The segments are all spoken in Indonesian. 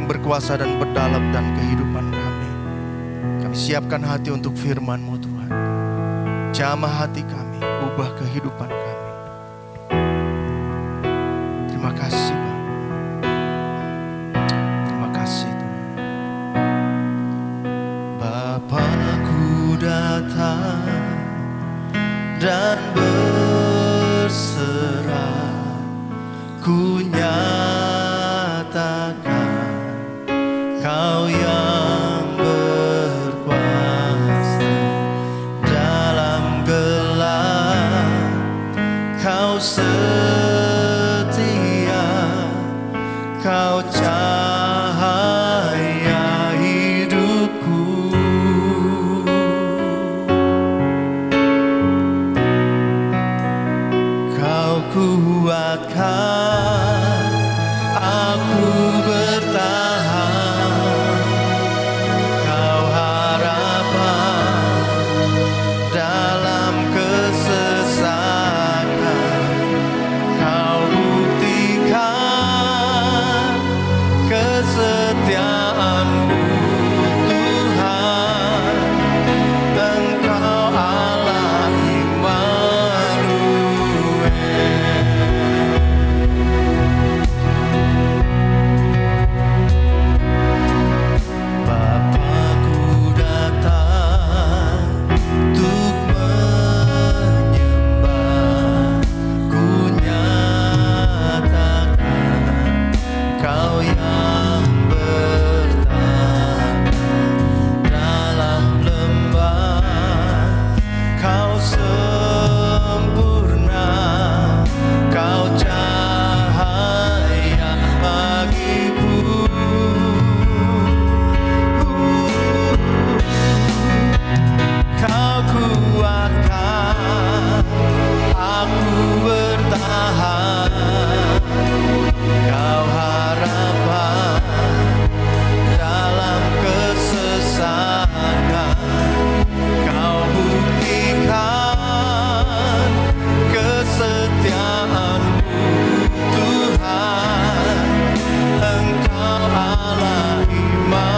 yang berkuasa dan berdalam dan kehidupan kami. Kami siapkan hati untuk firman-Mu Tuhan. Jamah hati kami, ubah kehidupan kami. Terima kasih Bapa. Terima kasih Tuhan. Bapa-Ku datang dan berserah, ku nyatakan Kau yang berkuasa dalam gelap, Kau setia, Kau cahaya hidupku. Kau kuatkan aku bertahan, Kau harapan dalam kesesakan, Kau buktikan kesetiaan-Mu Tuhan. Engkau Allah Immanuel. Bapa-Ku datang untuk menyembah, ku nyatakan Kau yang bertahan dalam lembah, Kau sempurna, Kau cahaya bagiku. Kau kuatkan aku bertahan, Kau harapan dalam kesesakan, Kau buktikan kesetiaan-Mu Tuhan. Engkau Allah Immanuel.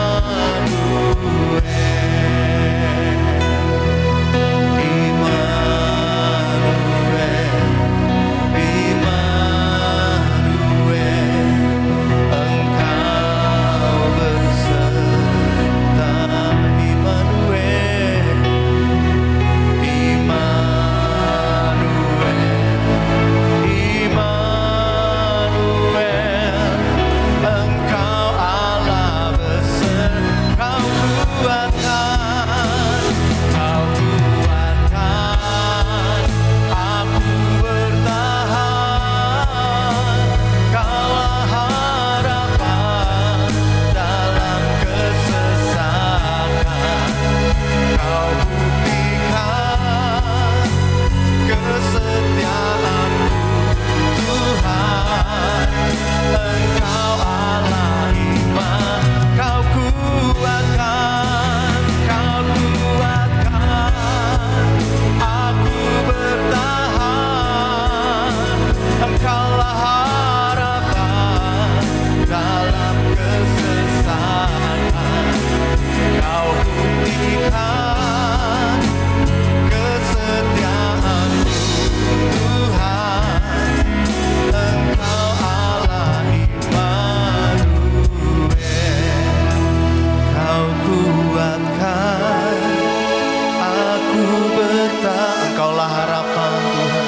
Engkaulah harapan Tuhan.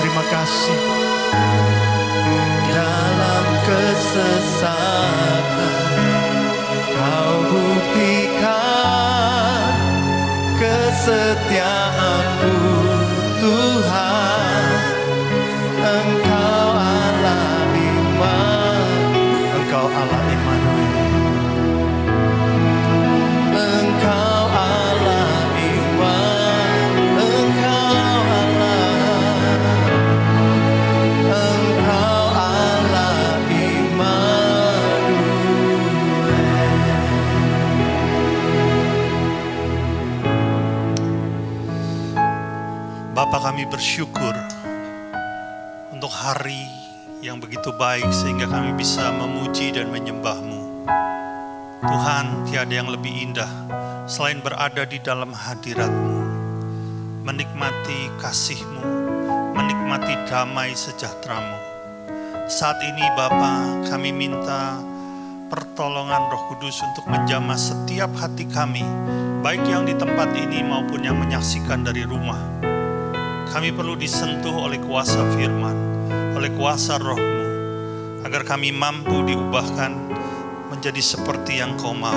Terima kasih. Dalam kesesakan, Kau buktikan kesetiaan-Mu Tuhan. Engkau Allah Immanuel. Engkau Allah Immanuel. Engkau Allah Immanuel. Engkau Allah Immanuel. Bapa, kami bersyukur untuk hari yang begitu baik sehingga kami bisa memuji dan menyembah-Mu. Tuhan, tiada yang lebih indah selain berada di dalam hadirat-Mu, menikmati kasih-Mu, menikmati damai sejahtera-Mu. Saat ini Bapa, kami minta pertolongan Roh Kudus untuk menjamah setiap hati kami, baik yang di tempat ini maupun yang menyaksikan dari rumah. Kami perlu disentuh oleh kuasa firman, oleh kuasa Roh-Mu, agar kami mampu diubahkan menjadi seperti yang Kau mau.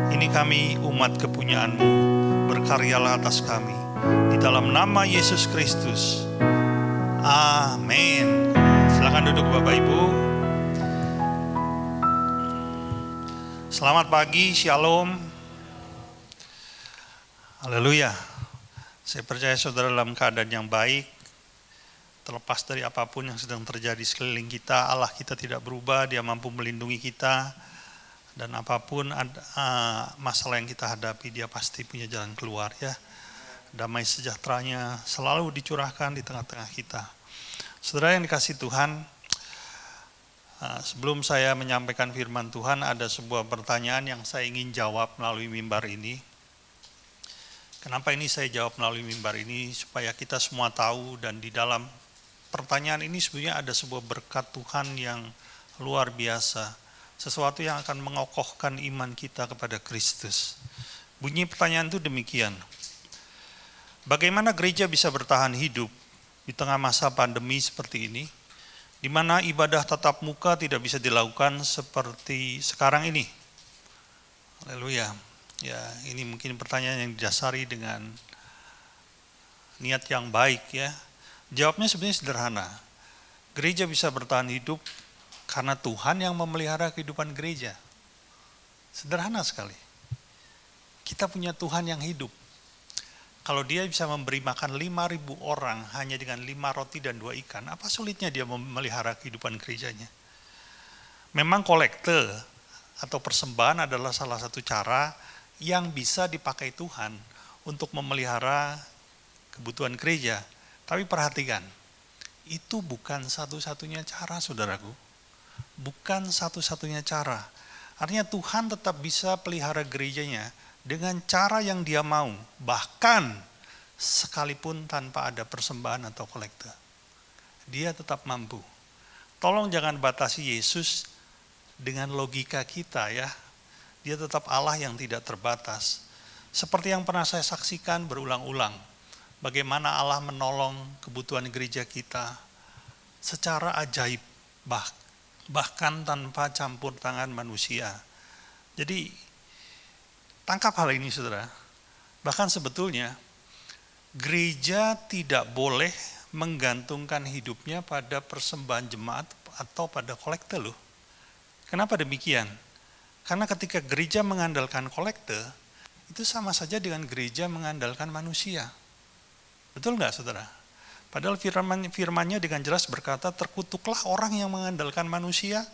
Ini kami umat kepunyaan-Mu, berkaryalah atas kami. Di dalam nama Yesus Kristus. Amin. Silakan duduk Bapak Ibu. Selamat pagi, Shalom. Haleluya. Saya percaya saudara dalam keadaan yang baik, terlepas dari apapun yang sedang terjadi sekeliling kita, Allah kita tidak berubah, Dia mampu melindungi kita, dan apapun masalah yang kita hadapi, Dia pasti punya jalan keluar ya. Damai sejahteranya selalu dicurahkan di tengah-tengah kita. Saudara yang dikasihi Tuhan, sebelum saya menyampaikan firman Tuhan, ada sebuah pertanyaan yang saya ingin jawab melalui mimbar ini. Kenapa ini saya jawab melalui mimbar ini? Supaya kita semua tahu, dan di dalam pertanyaan ini sebenarnya ada sebuah berkat Tuhan yang luar biasa. Sesuatu yang akan mengokohkan iman kita kepada Kristus. Bunyi pertanyaan itu demikian. Bagaimana gereja bisa bertahan hidup di tengah masa pandemi seperti ini, di mana ibadah tatap muka tidak bisa dilakukan seperti sekarang ini? Haleluya. Ya, ini mungkin pertanyaan yang didasari dengan niat yang baik ya. Jawabnya sebenarnya sederhana. Gereja bisa bertahan hidup karena Tuhan yang memelihara kehidupan gereja. Sederhana sekali. Kita punya Tuhan yang hidup. Kalau Dia bisa memberi makan 5.000 orang hanya dengan 5 roti dan 2 ikan, apa sulitnya Dia memelihara kehidupan gerejanya? Memang kolekte atau persembahan adalah salah satu cara yang bisa dipakai Tuhan untuk memelihara kebutuhan gereja. Tapi perhatikan, itu bukan satu-satunya cara, saudaraku. Bukan satu-satunya cara. Artinya Tuhan tetap bisa pelihara gerejanya dengan cara yang Dia mau, bahkan sekalipun tanpa ada persembahan atau kolekte. Dia tetap mampu. Tolong jangan batasi Yesus dengan logika kita ya. Dia tetap Allah yang tidak terbatas. Seperti yang pernah saya saksikan berulang-ulang, bagaimana Allah menolong kebutuhan gereja kita secara ajaib, bahkan tanpa campur tangan manusia. Jadi tangkap hal ini saudara. Bahkan sebetulnya gereja tidak boleh menggantungkan hidupnya pada persembahan jemaat atau pada kolekte loh. Kenapa demikian? Karena ketika gereja mengandalkan kolekte, itu sama saja dengan gereja mengandalkan manusia. Betul nggak saudara? Padahal firman-nya dengan jelas berkata, terkutuklah orang yang mengandalkan manusia,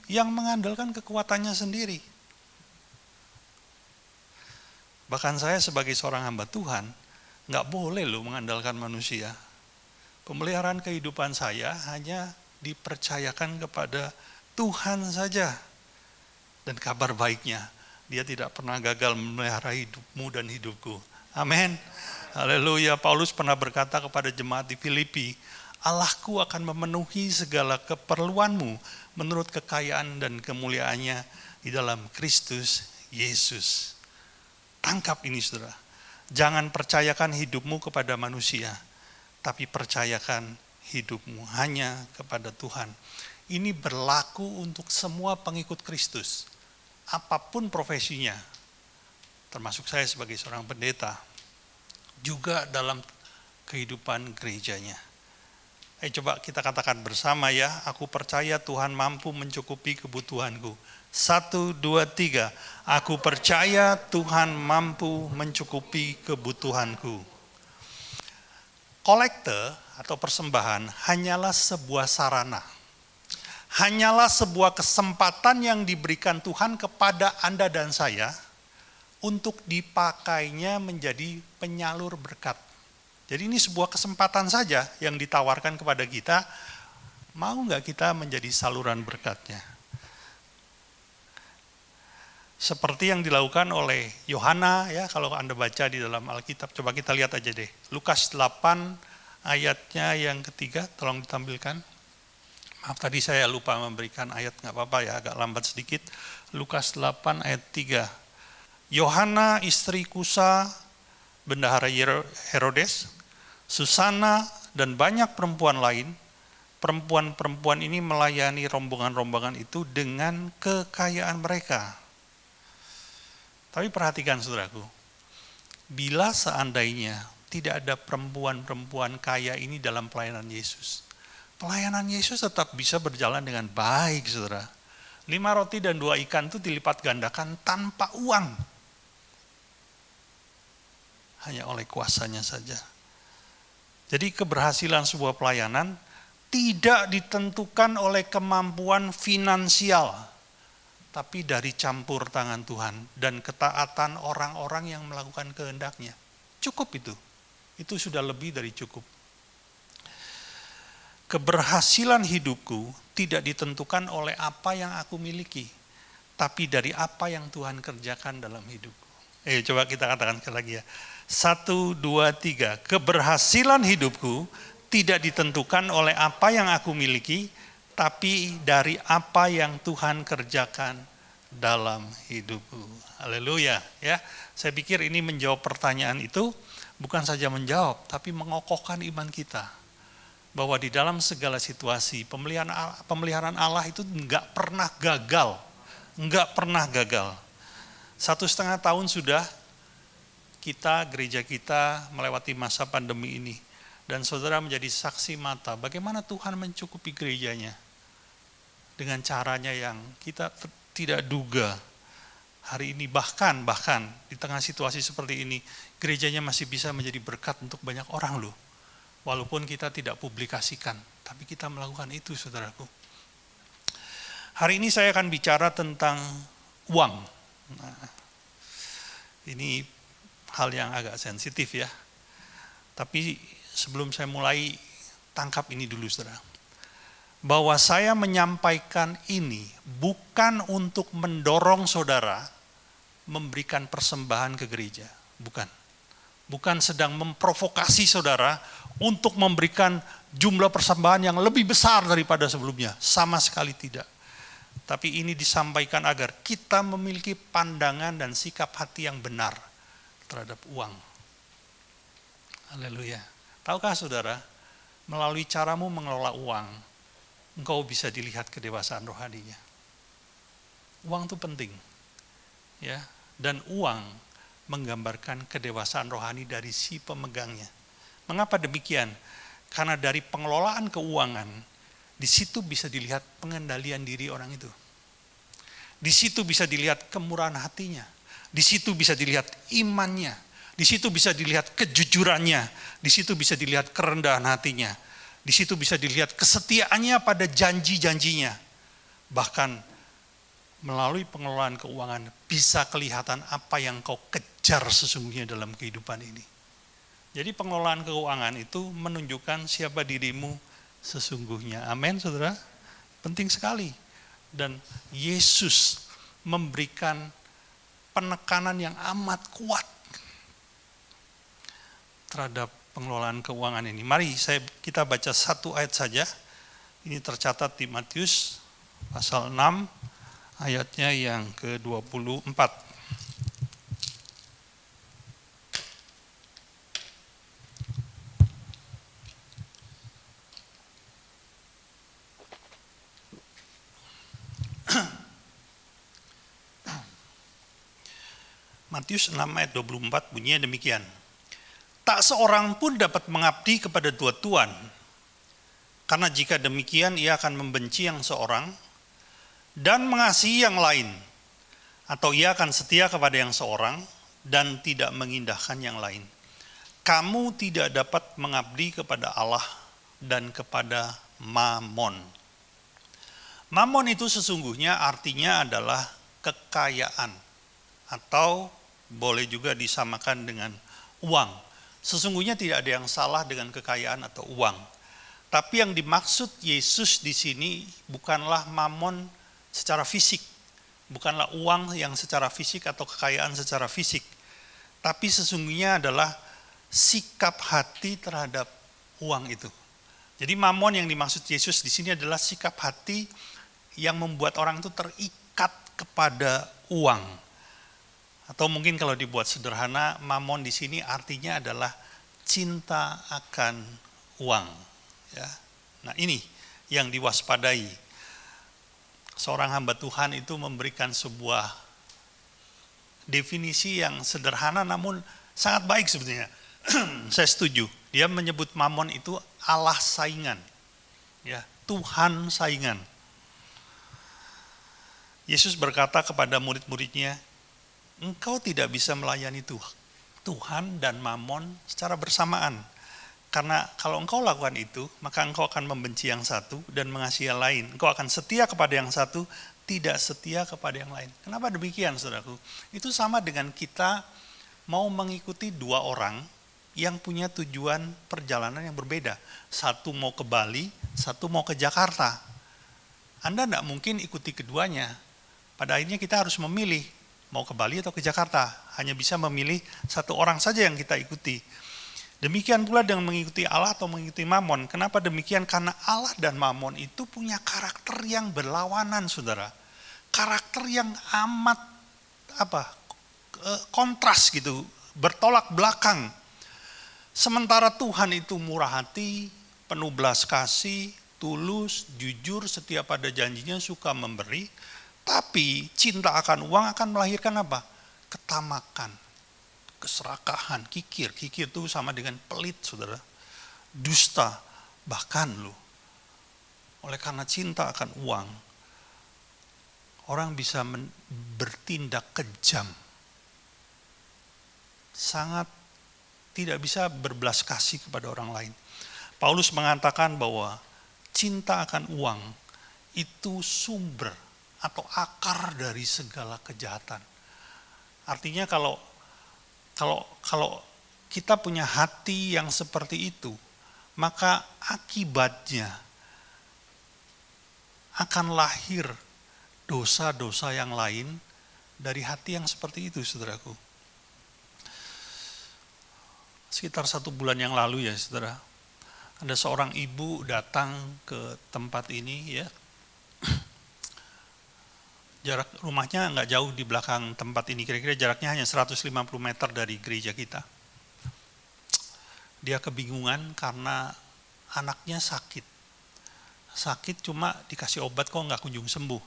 yang mengandalkan kekuatannya sendiri. Bahkan saya sebagai seorang hamba Tuhan, nggak boleh loh mengandalkan manusia. Pemeliharaan kehidupan saya hanya dipercayakan kepada Tuhan saja. Dan kabar baiknya, Dia tidak pernah gagal memelihara hidupmu dan hidupku. Amin. Haleluya. Paulus pernah berkata kepada jemaat di Filipi, Allahku akan memenuhi segala keperluanmu menurut kekayaan dan kemuliaannya di dalam Kristus Yesus. Tangkap ini saudara. Jangan percayakan hidupmu kepada manusia, tapi percayakan hidupmu hanya kepada Tuhan. Ini berlaku untuk semua pengikut Kristus. Apapun profesinya, termasuk saya sebagai seorang pendeta, juga dalam kehidupan gerejanya. Coba kita katakan bersama ya, aku percaya Tuhan mampu mencukupi kebutuhanku. 1, 2, 3, aku percaya Tuhan mampu mencukupi kebutuhanku. Kolekte atau persembahan hanyalah sebuah sarana. Hanyalah sebuah kesempatan yang diberikan Tuhan kepada Anda dan saya untuk dipakainya menjadi penyalur berkat. Jadi ini sebuah kesempatan saja yang ditawarkan kepada kita Mau nggak kita menjadi saluran berkatnya? Seperti yang dilakukan oleh Yohana, ya, kalau Anda baca di dalam Alkitab, coba kita lihat aja deh. Lukas 8 ayatnya yang ketiga, tolong ditampilkan. Maaf tadi saya lupa memberikan ayat, nggak apa-apa ya, agak lambat sedikit. Lukas 8 ayat 3. Yohana istri Kusa, bendahara Herodes, Susana, dan banyak perempuan lain. Perempuan-perempuan ini melayani rombongan-rombongan itu dengan kekayaan mereka. Tapi perhatikan saudaraku, bila seandainya tidak ada perempuan-perempuan kaya ini dalam pelayanan Yesus, pelayanan Yesus tetap bisa berjalan dengan baik, saudara. 5 roti dan 2 ikan itu dilipat gandakan tanpa uang. Hanya oleh kuasanya saja. Jadi keberhasilan sebuah pelayanan tidak ditentukan oleh kemampuan finansial, tapi dari campur tangan Tuhan dan ketaatan orang-orang yang melakukan kehendak-Nya. Cukup itu. Itu sudah lebih dari cukup. Keberhasilan hidupku tidak ditentukan oleh apa yang aku miliki, tapi dari apa yang Tuhan kerjakan dalam hidupku. Coba kita katakan sekali lagi ya. 1, 2, 3. Keberhasilan hidupku tidak ditentukan oleh apa yang aku miliki, tapi dari apa yang Tuhan kerjakan dalam hidupku. Haleluya, ya. Saya pikir ini menjawab pertanyaan itu, bukan saja menjawab, tapi mengokohkan iman kita. Bahwa di dalam segala situasi, pemeliharaan Allah itu enggak pernah gagal. Enggak pernah gagal. 1,5 tahun sudah gereja kita melewati masa pandemi ini. Dan saudara menjadi saksi mata bagaimana Tuhan mencukupi gerejanya. Dengan caranya yang kita tidak duga. Hari ini bahkan di tengah situasi seperti ini, gerejanya masih bisa menjadi berkat untuk banyak orang loh. Walaupun kita tidak publikasikan, tapi kita melakukan itu, saudaraku. Hari ini saya akan bicara tentang uang. Nah, ini hal yang agak sensitif ya. Tapi sebelum saya mulai, tangkap ini dulu, saudara. Bahwa saya menyampaikan ini bukan untuk mendorong saudara memberikan persembahan ke gereja. Bukan. Bukan sedang memprovokasi saudara untuk memberikan jumlah persembahan yang lebih besar daripada sebelumnya. Sama sekali tidak. Tapi ini disampaikan agar kita memiliki pandangan dan sikap hati yang benar terhadap uang. Haleluya. Tahukah saudara, melalui caramu mengelola uang, engkau bisa dilihat kedewasaan rohaninya. Uang itu penting. Ya, dan uang menggambarkan kedewasaan rohani dari si pemegangnya. Mengapa demikian? Karena dari pengelolaan keuangan, di situ bisa dilihat pengendalian diri orang itu. Di situ bisa dilihat kemurahan hatinya. Di situ bisa dilihat imannya. Di situ bisa dilihat kejujurannya. Di situ bisa dilihat kerendahan hatinya. Di situ bisa dilihat kesetiaannya pada janji-janjinya. Bahkan melalui pengelolaan keuangan bisa kelihatan apa yang kau kejar sesungguhnya dalam kehidupan ini. Jadi pengelolaan keuangan itu menunjukkan siapa dirimu sesungguhnya. Amin, saudara. Penting sekali. Dan Yesus memberikan penekanan yang amat kuat terhadap pengelolaan keuangan ini. Mari kita baca satu ayat saja. Ini tercatat di Matius pasal 6 ayatnya yang ke-24. Matius 6 ayat 24 bunyinya demikian. Tak seorang pun dapat mengabdi kepada dua tuan, karena jika demikian ia akan membenci yang seorang dan mengasihi yang lain, atau ia akan setia kepada yang seorang dan tidak mengindahkan yang lain. Kamu tidak dapat mengabdi kepada Allah dan kepada Mamon. Mamon itu sesungguhnya artinya adalah kekayaan, atau boleh juga disamakan dengan uang. Sesungguhnya tidak ada yang salah dengan kekayaan atau uang. Tapi yang dimaksud Yesus di sini bukanlah mamon secara fisik, bukanlah uang yang secara fisik atau kekayaan secara fisik, tapi sesungguhnya adalah sikap hati terhadap uang itu. Jadi mamon yang dimaksud Yesus di sini adalah sikap hati yang membuat orang itu terikat kepada uang. Atau mungkin kalau dibuat sederhana, mamon di sini artinya adalah cinta akan uang. Ya. Nah ini yang diwaspadai. Seorang hamba Tuhan itu memberikan sebuah definisi yang sederhana namun sangat baik sebetulnya. Saya setuju. Dia menyebut mamon itu Allah saingan. Ya, Tuhan saingan. Yesus berkata kepada murid-muridnya, engkau tidak bisa melayani Tuhan dan mamon secara bersamaan. Karena kalau engkau lakukan itu, maka engkau akan membenci yang satu dan mengasihi yang lain. Engkau akan setia kepada yang satu, tidak setia kepada yang lain. Kenapa demikian, saudaraku? Itu sama dengan kita mau mengikuti dua orang yang punya tujuan perjalanan yang berbeda. Satu mau ke Bali, satu mau ke Jakarta. Anda tidak mungkin ikuti keduanya. Pada akhirnya kita harus memilih, mau ke Bali atau ke Jakarta. Hanya bisa memilih satu orang saja yang kita ikuti. Demikian pula dengan mengikuti Allah atau mengikuti mamon. Kenapa demikian? Karena Allah dan mamon itu punya karakter yang berlawanan, saudara. Karakter yang amat kontras gitu, bertolak belakang. Sementara Tuhan itu murah hati, penuh belas kasih, tulus, jujur, setia pada janjinya, suka memberi. Tapi cinta akan uang akan melahirkan apa? Ketamakan, keserakahan, kikir. Kikir itu sama dengan pelit, saudara. Dusta, bahkan oleh karena cinta akan uang, orang bisa bertindak kejam. Sangat tidak bisa berbelas kasih kepada orang lain. Paulus mengatakan bahwa cinta akan uang itu sumber atau akar dari segala kejahatan. Artinya kalau kita punya hati yang seperti itu, maka akibatnya akan lahir dosa-dosa yang lain dari hati yang seperti itu, saudaraku. Sekitar 1 bulan yang lalu ya, saudara, ada seorang ibu datang ke tempat ini ya. Jarak rumahnya nggak jauh di belakang tempat ini, kira-kira jaraknya hanya 150 meter dari gereja kita. Dia kebingungan karena anaknya sakit. Sakit cuma dikasih obat kok nggak kunjung sembuh.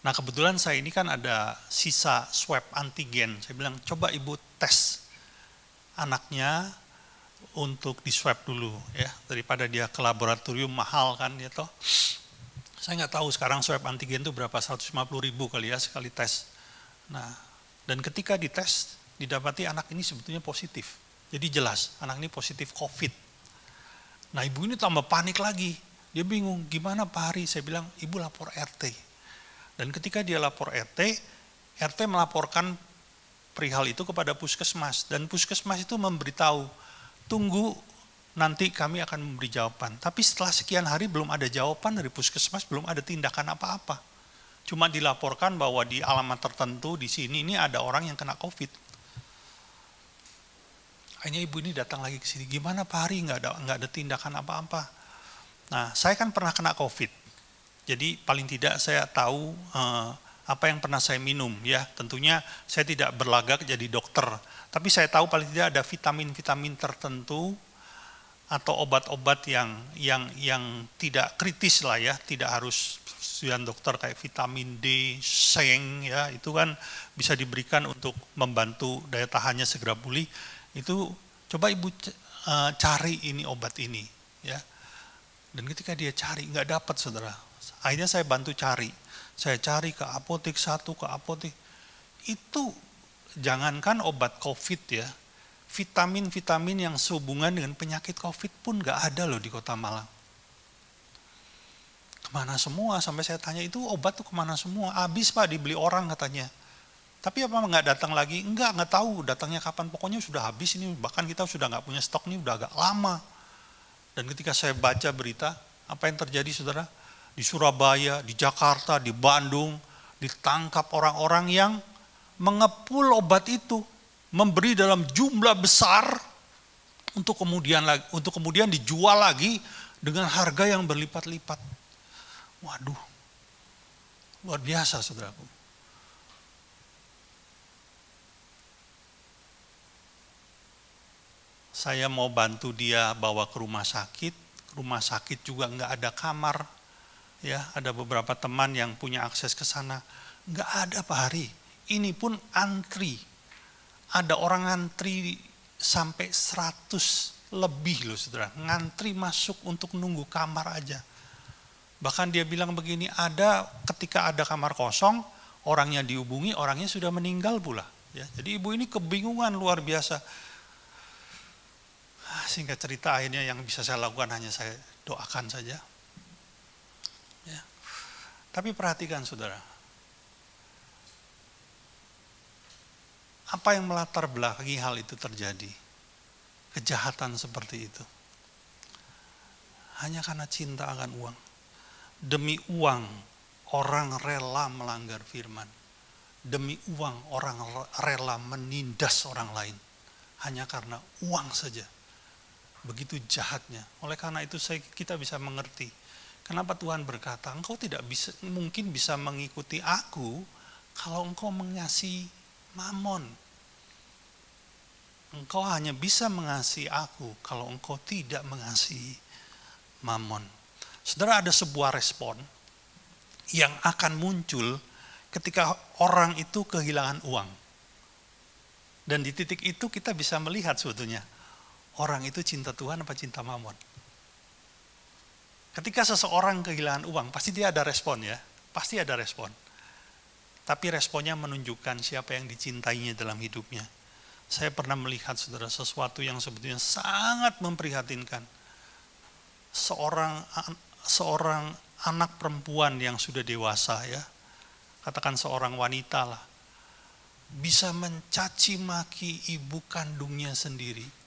Nah kebetulan saya ini kan ada sisa swab antigen. Saya bilang coba ibu tes anaknya untuk di swab dulu ya, daripada dia ke laboratorium mahal kan ya toh. Saya nggak tahu sekarang swab antigen itu berapa, 150.000 kali ya sekali tes. Nah, dan ketika dites, didapati anak ini sebetulnya positif. Jadi jelas, anak ini positif COVID. Nah, ibu ini tambah panik lagi. Dia bingung, gimana Pak Hari? Saya bilang, ibu lapor RT. Dan ketika dia lapor RT melaporkan perihal itu kepada puskesmas. Dan puskesmas itu memberitahu, tunggu nanti kami akan memberi jawaban. Tapi setelah sekian hari belum ada jawaban dari puskesmas, belum ada tindakan apa-apa. Cuma dilaporkan bahwa di alamat tertentu di sini ini ada orang yang kena COVID. Akhirnya ibu ini datang lagi ke sini, gimana Pak Hari, nggak ada tindakan apa-apa. Nah, saya kan pernah kena COVID. Jadi paling tidak saya tahu apa yang pernah saya minum ya. Tentunya saya tidak berlagak jadi dokter, tapi saya tahu paling tidak ada vitamin-vitamin tertentu atau obat-obat yang tidak kritis lah ya, tidak harus sesuai dokter kayak vitamin D, seng ya, itu kan bisa diberikan untuk membantu daya tahannya segera pulih. Itu coba ibu cari ini obat ini ya. Dan ketika dia cari nggak dapat, saudara. Akhirnya saya bantu cari. Saya cari ke apotek satu, ke apotek. Itu jangankan obat COVID ya. Vitamin-vitamin yang sehubungan dengan penyakit COVID pun nggak ada loh di Kota Malang. Kemana semua? Sampai saya tanya, itu obat tuh kemana semua? Habis Pak, dibeli orang katanya. Tapi apa nggak datang lagi? Nggak tahu datangnya kapan. Pokoknya sudah habis ini. Bahkan kita sudah nggak punya stok nih, udah agak lama. Dan ketika saya baca berita, apa yang terjadi saudara? Di Surabaya, di Jakarta, di Bandung, ditangkap orang-orang yang mengepul obat itu, memberi dalam jumlah besar untuk kemudian dijual lagi dengan harga yang berlipat-lipat. Waduh, luar biasa saudaraku. Saya mau bantu dia bawa ke rumah sakit juga nggak ada kamar. Ya, ada beberapa teman yang punya akses ke sana, nggak ada Pak Hari. Ini pun antri, ada orang antri sampai 100 lebih loh saudara, ngantri masuk untuk nunggu kamar aja. Bahkan dia bilang begini, ketika ada kamar kosong, orangnya dihubungi, orangnya sudah meninggal pula. Ya, jadi ibu ini kebingungan luar biasa. Singkat cerita akhirnya yang bisa saya lakukan hanya saya doakan saja. Ya. Tapi perhatikan saudara, apa yang melatar belakangi hal itu terjadi? Kejahatan seperti itu. Hanya karena cinta akan uang. Demi uang, orang rela melanggar firman. Demi uang, orang rela menindas orang lain. Hanya karena uang saja. Begitu jahatnya. Oleh karena itu kita bisa mengerti kenapa Tuhan berkata, engkau tidak mungkin bisa mengikuti aku kalau engkau mengasihi mamon. Engkau hanya bisa mengasihi aku kalau engkau tidak mengasihi mamon. Saudara, ada sebuah respon yang akan muncul ketika orang itu kehilangan uang. Dan di titik itu kita bisa melihat sebetulnya orang itu cinta Tuhan apa cinta mamon. Ketika seseorang kehilangan uang, pasti dia ada respon ya. Pasti ada respon. Tapi responnya menunjukkan siapa yang dicintainya dalam hidupnya. Saya pernah melihat saudara sesuatu yang sebetulnya sangat memprihatinkan. Seorang anak perempuan yang sudah dewasa ya. Katakan seorang wanita lah. Bisa mencaci maki ibu kandungnya sendiri.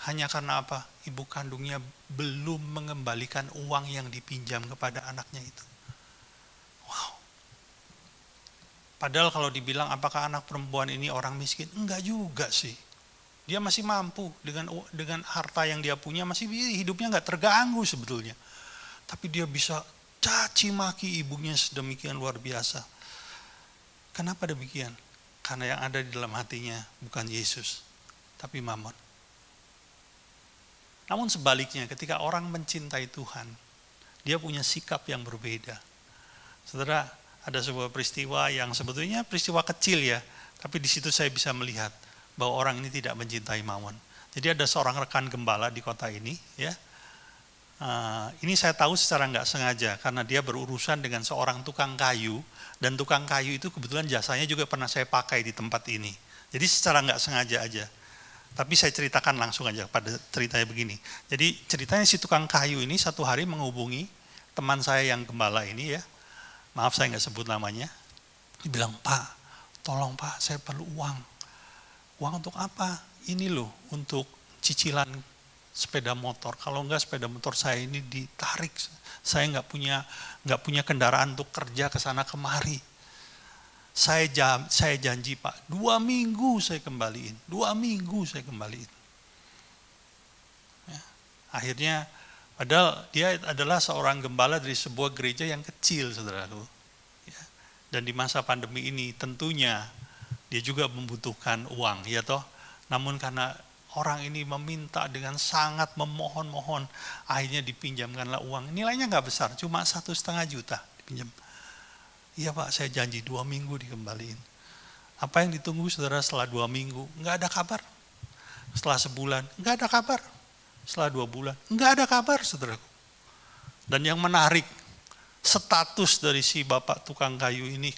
Hanya karena apa? Ibu kandungnya belum mengembalikan uang yang dipinjam kepada anaknya itu. Wow. Padahal kalau dibilang apakah anak perempuan ini orang miskin? Enggak juga sih. Dia masih mampu dengan harta yang dia punya, masih hidupnya enggak terganggu sebetulnya. Tapi dia bisa caci maki ibunya sedemikian luar biasa. Kenapa demikian? Karena yang ada di dalam hatinya bukan Yesus, tapi mamon. Namun sebaliknya ketika orang mencintai Tuhan, dia punya sikap yang berbeda. Saudara, ada sebuah peristiwa yang sebetulnya peristiwa kecil ya, tapi di situ saya bisa melihat bahwa orang ini tidak mencintai mamon. Jadi ada seorang rekan gembala di kota ini, ya. Ini saya tahu secara nggak sengaja karena dia berurusan dengan seorang tukang kayu, dan tukang kayu itu kebetulan jasanya juga pernah saya pakai di tempat ini. Jadi secara nggak sengaja aja. Tapi saya ceritakan langsung aja pada ceritanya begini. Jadi ceritanya si tukang kayu ini satu hari menghubungi teman saya yang gembala ini ya. Maaf saya nggak sebut namanya. Dia bilang, Pak, tolong Pak, saya perlu uang. Uang untuk apa? Ini loh, untuk cicilan sepeda motor. Kalau enggak sepeda motor saya ini ditarik. Saya nggak punya kendaraan untuk kerja ke sana kemari. Saya janji Pak, 2 minggu saya kembaliin. 2 minggu saya kembaliin. Ya, akhirnya, padahal dia adalah seorang gembala dari sebuah gereja yang kecil, saudaraku. Ya, dan di masa pandemi ini tentunya dia juga membutuhkan uang, ya toh. Namun karena orang ini meminta dengan sangat memohon-mohon, akhirnya dipinjamkanlah uang. Nilainya nggak besar, cuma 1,5 juta dipinjam. Iya Pak, saya janji 2 minggu dikembaliin. Apa yang ditunggu saudara setelah 2 minggu? Nggak ada kabar. Setelah sebulan, nggak ada kabar. Setelah 2 bulan, nggak ada kabar saudaraku. Dan yang menarik, status dari si bapak tukang kayu ini,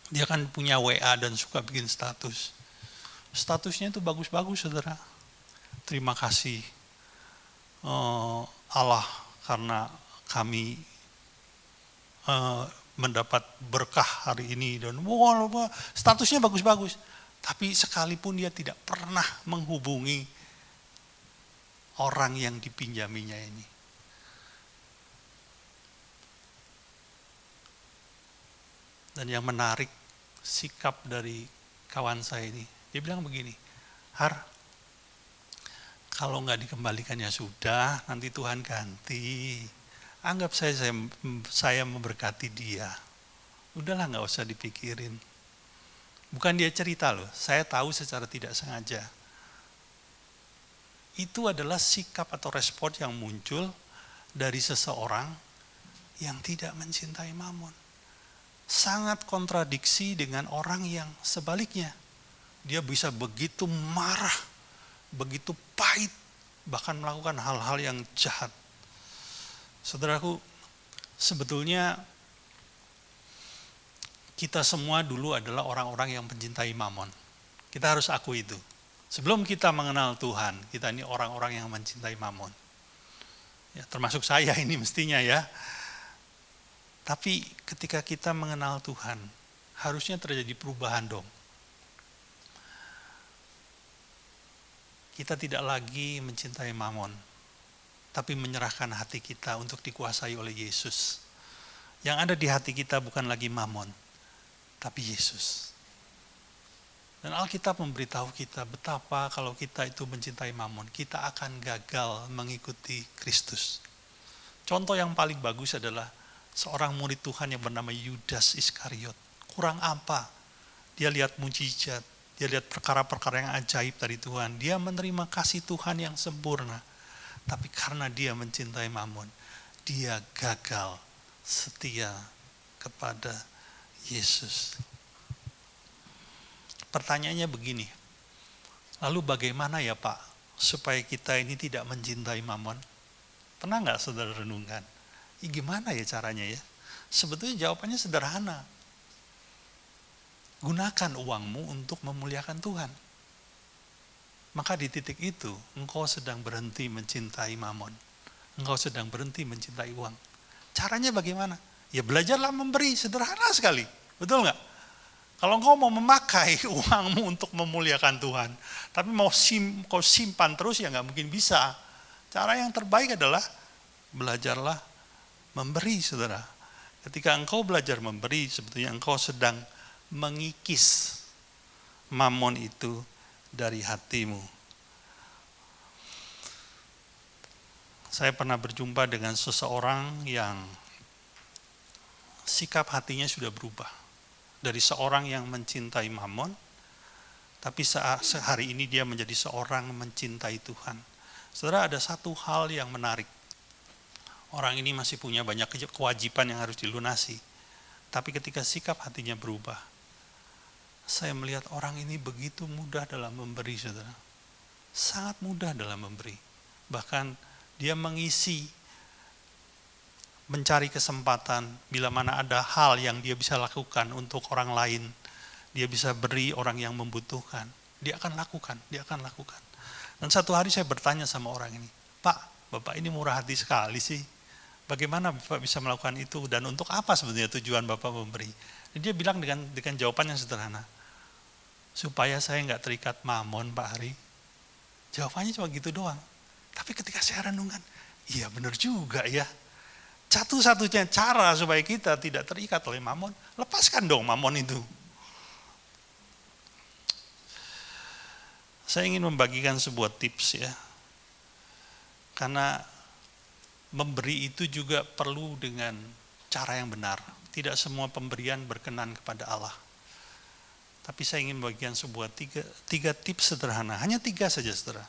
dia kan punya WA dan suka bikin status. Statusnya itu bagus-bagus saudara. Terima kasih Allah karena kami mendapat berkah hari ini, dan statusnya bagus-bagus. Tapi sekalipun dia tidak pernah menghubungi orang yang dipinjaminya ini. Dan yang menarik, sikap dari kawan saya ini, dia bilang begini, Har, kalau nggak dikembalikan ya sudah, nanti Tuhan ganti. Anggap saya memberkati dia. Udahlah, nggak usah dipikirin. Bukan dia cerita loh, saya tahu secara tidak sengaja. Itu adalah sikap atau respon yang muncul dari seseorang yang tidak mencintai Mamon. Sangat kontradiksi dengan orang yang sebaliknya. Dia bisa begitu marah, begitu pahit, bahkan melakukan hal-hal yang jahat. Saudaraku, sebetulnya kita semua dulu adalah orang-orang yang mencintai Mamon. Kita harus akui itu. Sebelum kita mengenal Tuhan, kita ini orang-orang yang mencintai Mamon. Ya, termasuk saya ini mestinya ya. Tapi ketika kita mengenal Tuhan, harusnya terjadi perubahan dong. Kita tidak lagi mencintai Mamon, tapi menyerahkan hati kita untuk dikuasai oleh Yesus. Yang ada di hati kita bukan lagi Mamon, tapi Yesus. Dan Alkitab memberitahu kita betapa kalau kita itu mencintai Mamon, kita akan gagal mengikuti Kristus. Contoh yang paling bagus adalah seorang murid Tuhan yang bernama Yudas Iskariot. Kurang apa? Dia lihat mujizat, dia lihat perkara-perkara yang ajaib dari Tuhan. Dia menerima kasih Tuhan yang sempurna. Tapi karena dia mencintai Mamon, dia gagal setia kepada Yesus. Pertanyaannya begini, lalu bagaimana ya Pak, supaya kita ini tidak mencintai Mamon? Pernah nggak saudara renungkan? Gimana ya caranya ya? Sebetulnya jawabannya sederhana. Gunakan uangmu untuk memuliakan Tuhan. Maka di titik itu, engkau sedang berhenti mencintai Mamon. Engkau sedang berhenti mencintai uang. Caranya bagaimana? Ya belajarlah memberi, sederhana sekali. Betul nggak? Kalau engkau mau memakai uangmu untuk memuliakan Tuhan, tapi mau kau simpan terus ya nggak mungkin bisa. Cara yang terbaik adalah belajarlah memberi, saudara. Ketika engkau belajar memberi, sebetulnya engkau sedang mengikis Mamon itu dari hatimu. Saya pernah berjumpa dengan seseorang yang sikap hatinya sudah berubah. Dari seorang yang mencintai Mamon, tapi sehari ini dia menjadi seorang mencintai Tuhan. Saudara, ada satu hal yang menarik. Orang ini masih punya banyak kewajiban yang harus dilunasi. Tapi ketika sikap hatinya berubah, saya melihat orang ini begitu mudah dalam memberi, saudara. Sangat mudah dalam memberi. Bahkan dia mencari kesempatan bila mana ada hal yang dia bisa lakukan untuk orang lain. Dia bisa beri orang yang membutuhkan. Dia akan lakukan. Dan satu hari saya bertanya sama orang ini, Pak, Bapak ini murah hati sekali sih. Bagaimana Bapak bisa melakukan itu dan untuk apa sebenarnya tujuan Bapak memberi? Dan dia bilang dengan jawaban yang sederhana, supaya saya nggak terikat Mamon Pak Hari. Jawabannya cuma gitu doang. Tapi ketika saya renungkan, iya benar juga ya. Satu-satunya cara supaya kita tidak terikat oleh Mamon, lepaskan dong Mamon itu. Saya ingin membagikan sebuah tips ya. Karena memberi itu juga perlu dengan cara yang benar. Tidak semua pemberian berkenan kepada Allah. Tapi saya ingin membagikan sebuah tiga tips sederhana. Hanya 3 saja, saudara.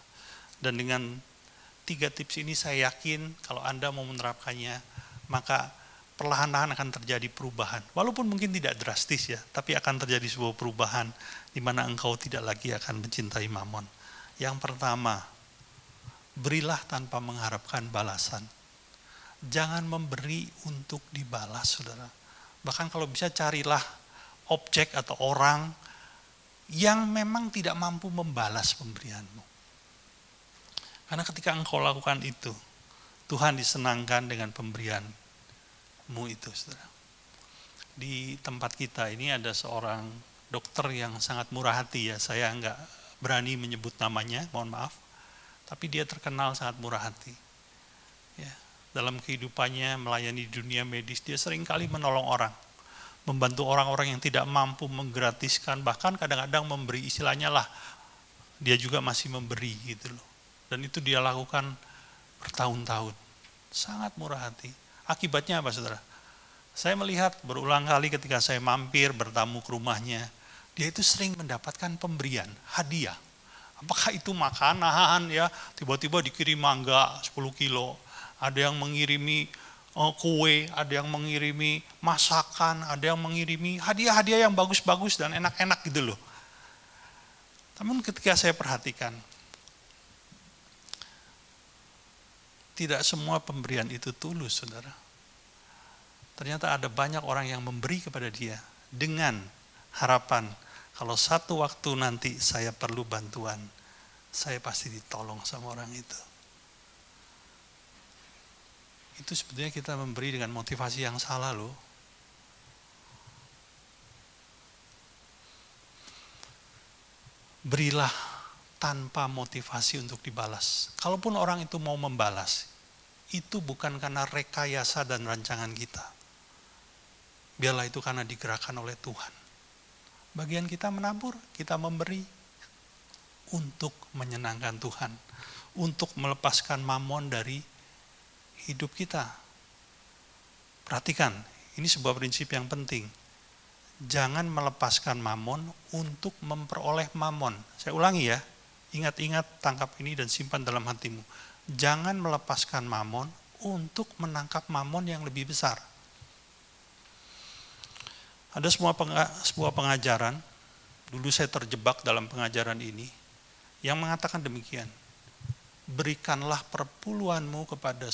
Dan dengan 3 tips ini saya yakin kalau Anda mau menerapkannya, maka perlahan-lahan akan terjadi perubahan. Walaupun mungkin tidak drastis ya, tapi akan terjadi sebuah perubahan di mana engkau tidak lagi akan mencintai Mamon. Yang pertama, berilah tanpa mengharapkan balasan. Jangan memberi untuk dibalas, saudara. Bahkan kalau bisa carilah objek atau orang yang memang tidak mampu membalas pemberianmu. Karena ketika engkau lakukan itu, Tuhan disenangkan dengan pemberianmu itu, saudara. Di tempat kita ini ada seorang dokter yang sangat murah hati ya. Saya enggak berani menyebut namanya, mohon maaf. Tapi dia terkenal sangat murah hati. Ya, dalam kehidupannya melayani dunia medis, dia seringkali menolong orang. membantu orang-orang yang tidak mampu, menggratiskan, bahkan kadang-kadang memberi, istilahnya lah, dia juga masih memberi gitu loh. Dan itu dia lakukan bertahun-tahun. Sangat murah hati. Akibatnya apa saudara? Saya melihat berulang kali ketika saya mampir bertamu ke rumahnya, dia itu sering mendapatkan pemberian, hadiah. Apakah itu makanan ya, tiba-tiba dikirim mangga 10 kilo, ada yang mengirimi kue, ada yang mengirimi masakan, ada yang mengirimi hadiah-hadiah yang bagus-bagus dan enak-enak gitu loh. Namun ketika saya perhatikan, tidak semua pemberian itu tulus, saudara. Ternyata ada banyak orang yang memberi kepada dia dengan harapan, kalau satu waktu nanti saya perlu bantuan, saya pasti ditolong sama orang itu. Itu sebetulnya kita memberi dengan motivasi yang salah loh. Berilah tanpa motivasi untuk dibalas. Kalaupun orang itu mau membalas, itu bukan karena rekayasa dan rancangan kita. Biarlah itu karena digerakkan oleh Tuhan. Bagian kita menabur, kita memberi untuk menyenangkan Tuhan, untuk melepaskan mamon dari hidup kita. Perhatikan, ini sebuah prinsip yang penting. Jangan melepaskan mamon untuk memperoleh mamon. Saya ulangi ya, ingat-ingat, tangkap ini dan simpan dalam hatimu. Jangan melepaskan mamon untuk menangkap mamon yang lebih besar. Ada sebuah pengajaran, dulu saya terjebak dalam pengajaran ini, yang mengatakan demikian. Berikanlah perpuluhanmu kepada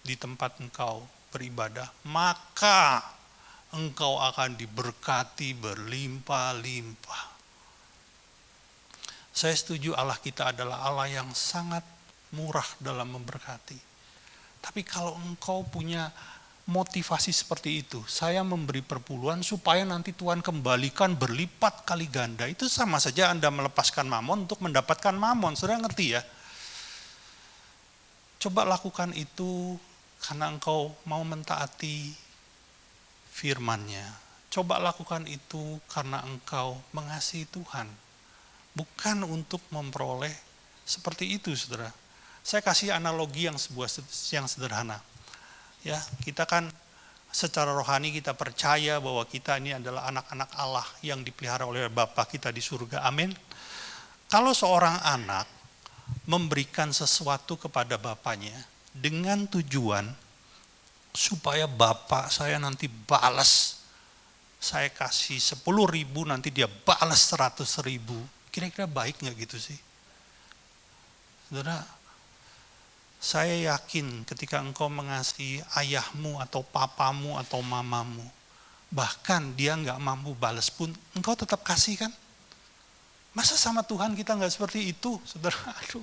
di tempat engkau beribadah, maka engkau akan diberkati berlimpah-limpah. Saya setuju Allah kita adalah Allah yang sangat murah dalam memberkati. Tapi kalau engkau punya motivasi seperti itu, saya memberi perpuluhan supaya nanti Tuhan kembalikan berlipat kali ganda, itu sama saja Anda melepaskan mamon untuk mendapatkan mamon. Saudara ngerti ya? Coba lakukan itu karena engkau mau mentaati firman-Nya. Coba lakukan itu karena engkau mengasihi Tuhan. Bukan untuk memperoleh seperti itu, saudara. Saya kasih analogi yang sederhana. Ya, kita kan secara rohani kita percaya bahwa kita ini adalah anak-anak Allah yang dipelihara oleh Bapa kita di surga. Amin. Kalau seorang anak memberikan sesuatu kepada bapaknya dengan tujuan supaya bapak saya nanti balas, saya kasih 10.000 nanti dia balas 100.000, kira-kira baik nggak gitu sih? Saudara, saya yakin ketika engkau mengasihi ayahmu atau papamu atau mamamu, bahkan dia nggak mampu balas pun, engkau tetap kasih kan? Masa sama Tuhan kita nggak seperti itu, saudara? Aduh,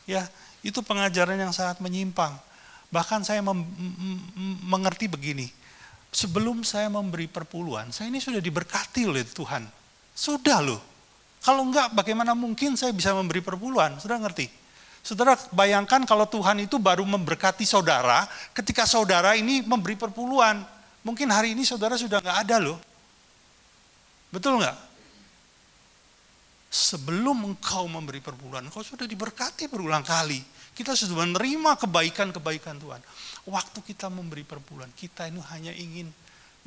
ya itu pengajaran yang sangat menyimpang. Bahkan saya mengerti begini, sebelum saya memberi perpuluhan, saya ini sudah diberkati oleh Tuhan. Sudah loh. Kalau enggak, bagaimana mungkin saya bisa memberi perpuluhan? Saudara ngerti? Saudara bayangkan kalau Tuhan itu baru memberkati saudara, ketika saudara ini memberi perpuluhan. Mungkin hari ini saudara sudah nggak ada loh. Betul nggak? Sebelum engkau memberi perpuluhan, engkau sudah diberkati berulang kali. Kita sudah menerima kebaikan-kebaikan Tuhan. Waktu kita memberi perpuluhan, kita ini hanya ingin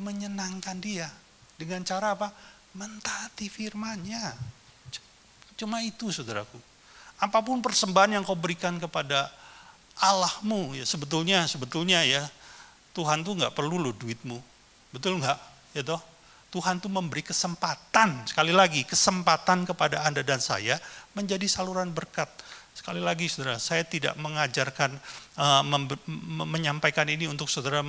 menyenangkan Dia. Dengan cara apa? Mentaati firman-Nya. Cuma itu, saudaraku. Apapun persembahan yang kau berikan kepada Allahmu, ya sebetulnya ya, Tuhan tuh nggak perlu lo duitmu. Betul nggak? Ya toh? Tuhan tuh memberi kesempatan, sekali lagi, kesempatan kepada Anda dan saya menjadi saluran berkat. Sekali lagi saudara, saya tidak mengajarkan, menyampaikan ini untuk saudara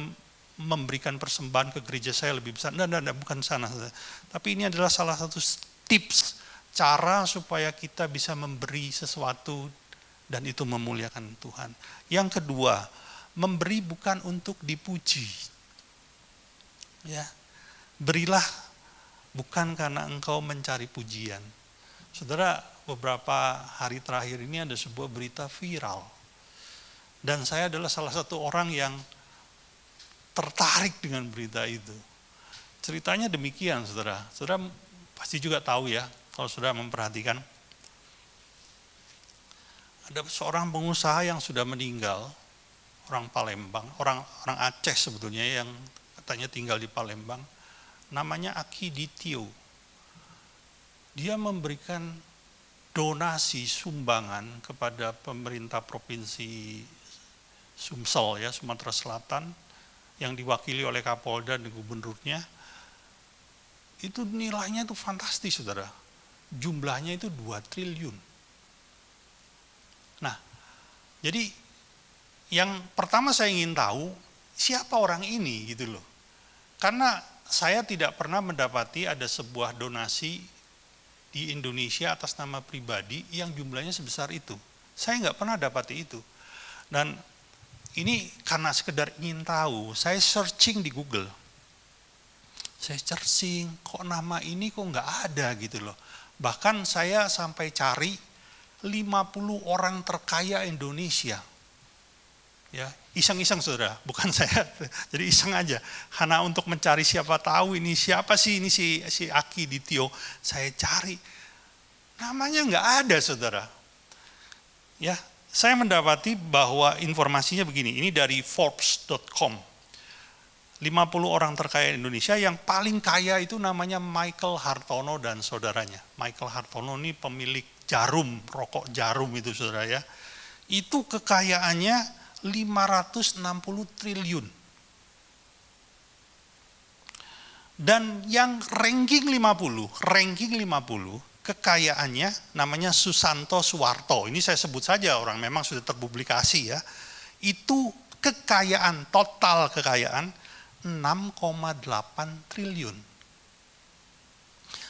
memberikan persembahan ke gereja saya lebih besar. Tidak, bukan sana. Saudara. Tapi ini adalah salah satu tips, cara supaya kita bisa memberi sesuatu dan itu memuliakan Tuhan. Yang kedua, memberi bukan untuk dipuji. Ya. Berilah bukan karena engkau mencari pujian. Saudara, beberapa hari terakhir ini ada sebuah berita viral. Dan saya adalah salah satu orang yang tertarik dengan berita itu. Ceritanya demikian, saudara. Saudara pasti juga tahu ya, kalau saudara memperhatikan. Ada seorang pengusaha yang sudah meninggal, orang Palembang, orang Aceh sebetulnya yang katanya tinggal di Palembang, namanya Aki Ditio. Dia memberikan donasi sumbangan kepada pemerintah provinsi Sumsel ya, Sumatera Selatan, yang diwakili oleh Kapolda dan gubernurnya. Itu nilainya itu fantastis, saudara. Jumlahnya itu 2 triliun. Nah, jadi yang pertama saya ingin tahu, siapa orang ini gitu loh. Karena saya tidak pernah mendapati ada sebuah donasi di Indonesia atas nama pribadi yang jumlahnya sebesar itu. Saya nggak pernah dapati itu. Dan ini karena sekedar ingin tahu, saya searching di Google. Saya searching, kok nama ini kok nggak ada gitu loh. Bahkan saya sampai cari 50 orang terkaya Indonesia. Ya, iseng-iseng saudara, bukan saya. Jadi iseng aja. Karena untuk mencari siapa tahu ini siapa sih ini si Aki Ditio. Saya cari. Namanya nggak ada saudara. Ya, saya mendapati bahwa informasinya begini. Ini dari Forbes.com. 50 orang terkaya Indonesia, yang paling kaya itu namanya Michael Hartono dan saudaranya. Michael Hartono ini pemilik Jarum, rokok Jarum itu saudara ya. Itu kekayaannya 560 triliun. Dan yang ranking 50 kekayaannya namanya Susanto Suwarto. Ini saya sebut saja, orang memang sudah terpublikasi ya. Itu kekayaan, total kekayaan 6,8 triliun.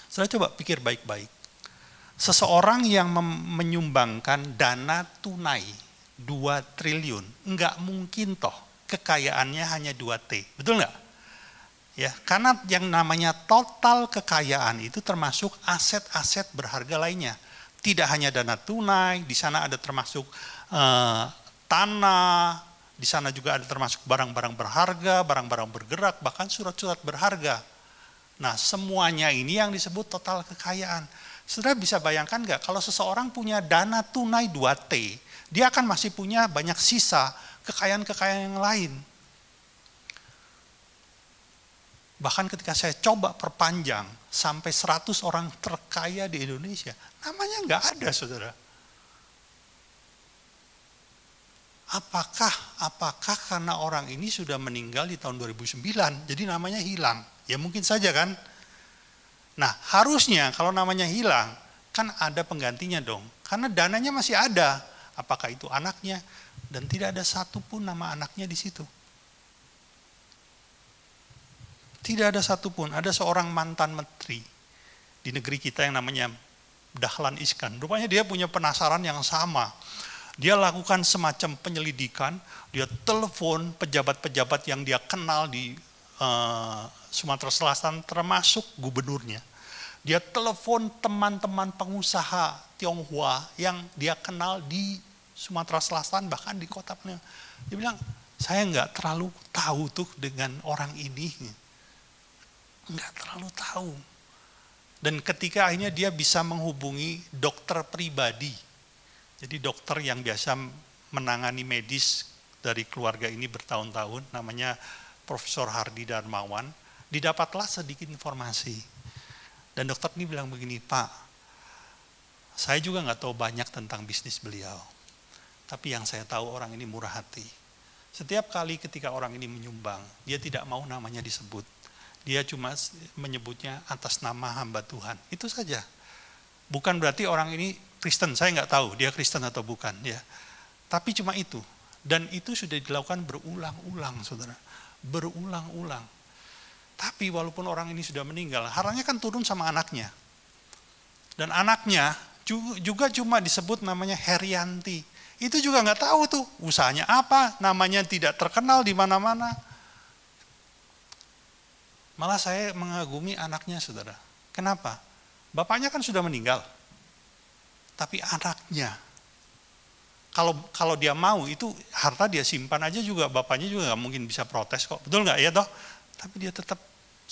Saya coba pikir baik-baik. Seseorang yang menyumbangkan dana tunai 2 triliun, enggak mungkin toh kekayaannya hanya 2T. Betul enggak? Ya, karena yang namanya total kekayaan itu termasuk aset-aset berharga lainnya. Tidak hanya dana tunai, di sana ada termasuk tanah, di sana juga ada termasuk barang-barang berharga, barang-barang bergerak, bahkan surat-surat berharga. Nah, semuanya ini yang disebut total kekayaan. Saudara bisa bayangkan nggak, kalau seseorang punya dana tunai 2T, dia akan masih punya banyak sisa kekayaan-kekayaan yang lain. Bahkan ketika saya coba perpanjang sampai 100 orang terkaya di Indonesia, namanya nggak ada saudara. Apakah karena orang ini sudah meninggal di tahun 2009, jadi namanya hilang? Ya mungkin saja kan. Nah harusnya kalau namanya hilang, kan ada penggantinya dong. Karena dananya masih ada. Apakah itu anaknya? Dan tidak ada satupun nama anaknya di situ. Tidak ada satupun. Ada seorang mantan menteri di negeri kita yang namanya Dahlan Iskan. Rupanya dia punya penasaran yang sama. Dia lakukan semacam penyelidikan, dia telepon pejabat-pejabat yang dia kenal di Sumatera Selatan, termasuk gubernurnya. Dia telepon teman-teman pengusaha Tionghoa yang dia kenal di Sumatera Selatan, bahkan di kota. Dia bilang, saya nggak terlalu tahu tuh dengan orang ini. Nggak terlalu tahu. Dan ketika akhirnya dia bisa menghubungi dokter pribadi, jadi dokter yang biasa menangani medis dari keluarga ini bertahun-tahun, namanya Profesor Hardi Darmawan, didapatlah sedikit informasi. Dan dokter ini bilang begini, Pak, saya juga nggak tahu banyak tentang bisnis beliau. Tapi yang saya tahu orang ini murah hati. Setiap kali ketika orang ini menyumbang, dia tidak mau namanya disebut. Dia cuma menyebutnya atas nama hamba Tuhan. Itu saja. Bukan berarti orang ini Kristen, saya nggak tahu dia Kristen atau bukan ya. Tapi cuma itu. Dan itu sudah dilakukan berulang-ulang saudara. Berulang-ulang. Tapi walaupun orang ini sudah meninggal, hartanya kan turun sama anaknya. Dan anaknya juga cuma disebut namanya Herianti. Itu juga nggak tahu tuh usahanya apa, namanya tidak terkenal di mana-mana. Malah saya mengagumi anaknya saudara. Kenapa? Bapaknya kan sudah meninggal. Tapi anaknya, kalau dia mau itu harta dia simpan aja juga, bapaknya juga nggak mungkin bisa protes kok, betul nggak ya toh? Tapi dia tetap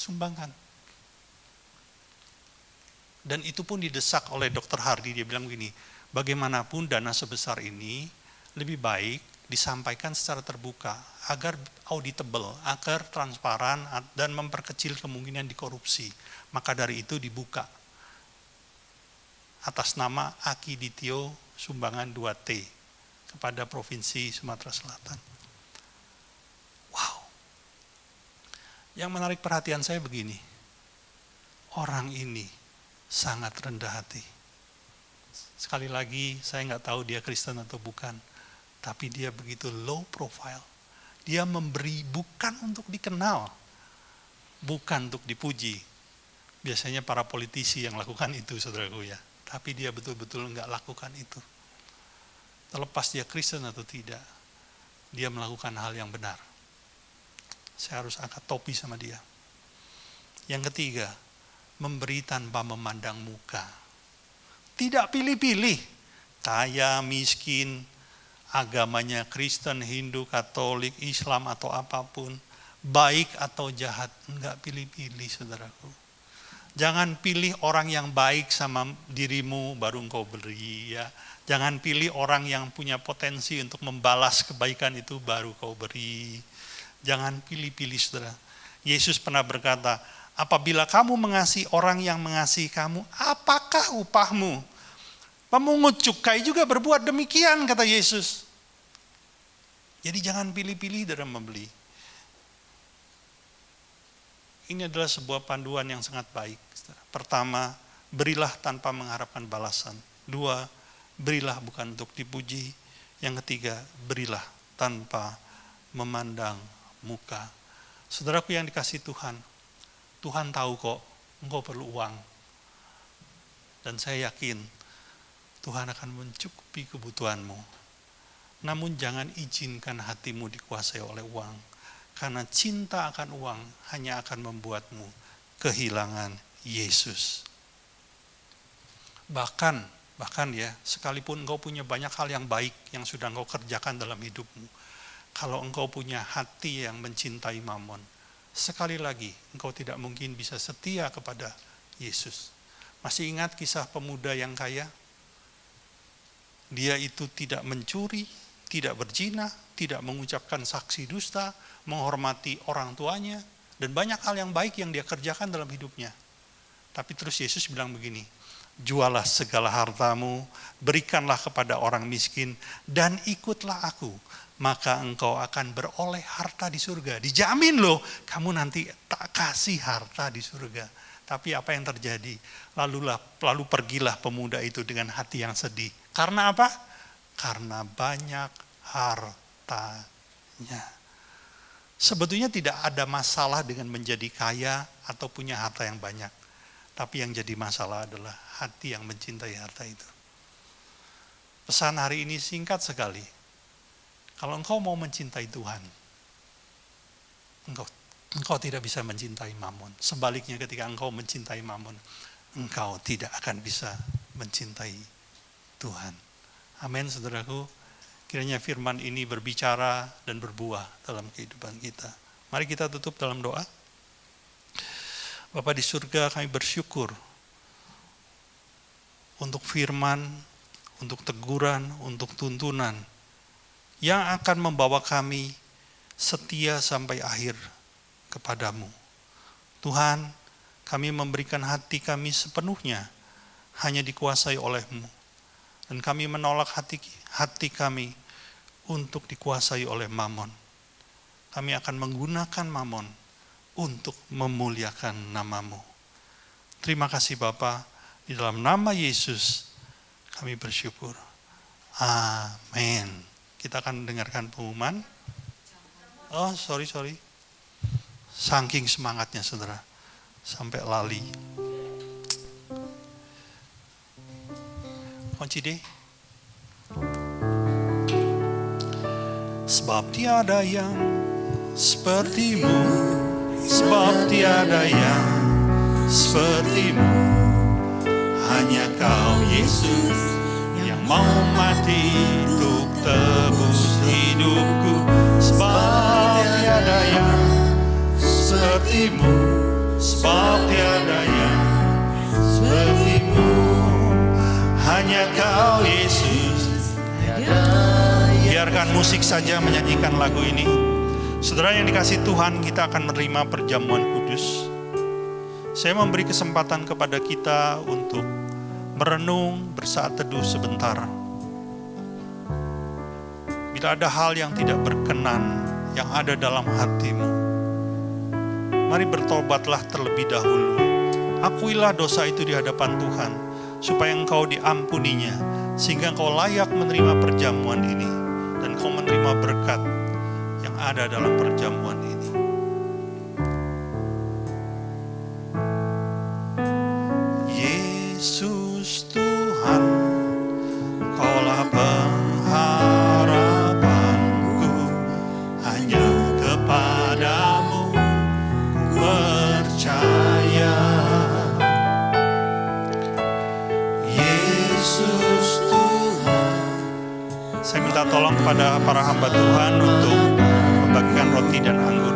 sumbangkan. Dan itu pun didesak oleh Dr. Hardy, dia bilang begini, bagaimanapun dana sebesar ini lebih baik disampaikan secara terbuka, agar auditable, agar transparan, dan memperkecil kemungkinan dikorupsi. Maka dari itu dibuka atas nama Aki Ditio sumbangan 2T kepada Provinsi Sumatera Selatan. Wow. Yang menarik perhatian saya begini, orang ini sangat rendah hati. Sekali lagi, saya nggak tahu dia Kristen atau bukan, tapi dia begitu low profile. Dia memberi bukan untuk dikenal, bukan untuk dipuji. Biasanya para politisi yang lakukan itu, saudaraku ya. Tapi dia betul-betul nggak lakukan itu. Terlepas dia Kristen atau tidak, dia melakukan hal yang benar. Saya harus angkat topi sama dia. Yang ketiga, memberi tanpa memandang muka. Tidak pilih-pilih, kaya, miskin, agamanya Kristen, Hindu, Katolik, Islam atau apapun, baik atau jahat, enggak pilih-pilih, saudaraku. Jangan pilih orang yang baik sama dirimu baru engkau beri ya. Jangan pilih orang yang punya potensi untuk membalas kebaikan itu baru kau beri. Jangan pilih-pilih, saudara. Yesus pernah berkata, apabila kamu mengasihi orang yang mengasihi kamu, apakah upahmu? Pemungut cukai juga berbuat demikian, kata Yesus. Jadi jangan pilih-pilih dalam membeli. Ini adalah sebuah panduan yang sangat baik. Pertama, berilah tanpa mengharapkan balasan. Dua, berilah bukan untuk dipuji. Yang ketiga, berilah tanpa memandang muka. Saudaraku yang dikasihi Tuhan, Tuhan tahu kok engkau perlu uang. Dan saya yakin Tuhan akan mencukupi kebutuhanmu. Namun jangan izinkan hatimu dikuasai oleh uang. Karena cinta akan uang hanya akan membuatmu kehilangan Yesus. Bahkan ya, sekalipun engkau punya banyak hal yang baik yang sudah engkau kerjakan dalam hidupmu, kalau engkau punya hati yang mencintai mamon, sekali lagi engkau tidak mungkin bisa setia kepada Yesus. Masih ingat kisah pemuda yang kaya? Dia itu tidak mencuri, tidak berzina, tidak mengucapkan saksi dusta, menghormati orang tuanya, dan banyak hal yang baik yang dia kerjakan dalam hidupnya. Tapi terus Yesus bilang begini, jualah segala hartamu, berikanlah kepada orang miskin, dan ikutlah aku, maka engkau akan beroleh harta di surga. Dijamin loh, kamu nanti tak kasih harta di surga. Tapi apa yang terjadi? Lalu pergilah pemuda itu dengan hati yang sedih. Karena apa? Karena banyak hartanya. Sebetulnya tidak ada masalah dengan menjadi kaya atau punya harta yang banyak. Tapi yang jadi masalah adalah hati yang mencintai harta itu. Pesan hari ini singkat sekali. Kalau engkau mau mencintai Tuhan, engkau tidak bisa mencintai mamon. Sebaliknya ketika engkau mencintai mamon, engkau tidak akan bisa mencintai Tuhan. Amin, saudaraku. Kiranya firman ini berbicara dan berbuah dalam kehidupan kita. Mari kita tutup dalam doa. Bapa di surga, kami bersyukur untuk firman, untuk teguran, untuk tuntunan yang akan membawa kami setia sampai akhir kepadamu. Tuhan, kami memberikan hati kami sepenuhnya hanya dikuasai oleh-Mu. Dan kami menolak hati kami untuk dikuasai oleh mamon. Kami akan menggunakan mamon untuk memuliakan nama-Mu. Terima kasih Bapa, di dalam nama Yesus kami bersyukur. Amin. Kita akan mendengarkan pengumuman. Oh, sorry. Saking semangatnya saudara, sampai lali. Kunci deh. Sebab tiada yang sepertimu, sebab tiada yang sepertimu. Hanya Kau Yesus yang mau mati untuk tebus hidupku. Sebab tiada yang sepertimu, sebab tiada yang seperti-Mu. Hanya Kau Yesus. Biarkan musik saja menyanyikan lagu ini. Saudara yang dikasihi Tuhan, kita akan menerima perjamuan kudus. Saya memberi kesempatan kepada kita untuk merenung, bersaat teduh sebentar. Bila ada hal yang tidak berkenan yang ada dalam hatimu, mari bertobatlah terlebih dahulu. Akuilah dosa itu di hadapan Tuhan, supaya engkau diampuninya, sehingga engkau layak menerima perjamuan ini, dan engkau menerima berkat yang ada dalam perjamuan ini. Yesus Tuhan, Kaulah pengharapanku, hanya kepadamu percaya. Yesus Tuhan. Saya minta tolong kepada para hamba Tuhan untuk membagikan roti dan anggur.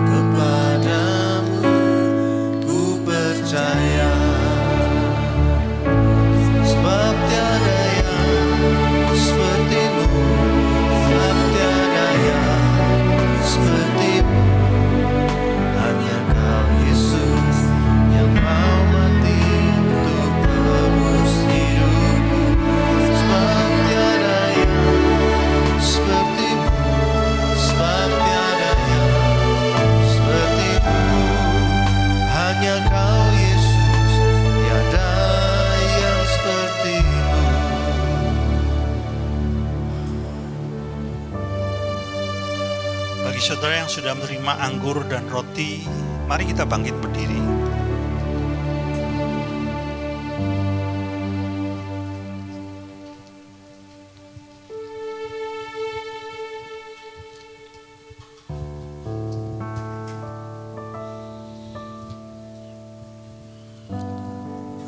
Kepadamu ku percaya, sebab tiada yang seperti-Mu, sebab tiada yang seperti-Mu. Hanya Kau Yesus yang mau mati untuk menebus hidupku, sebab tiada yang seperti-Mu, sebab tiada yang seperti-Mu. Hanya Kau Yesus, tiada yang seperti-Mu. Bagi saudara yang sudah menerima anggur dan roti, mari kita bangkit berdiri.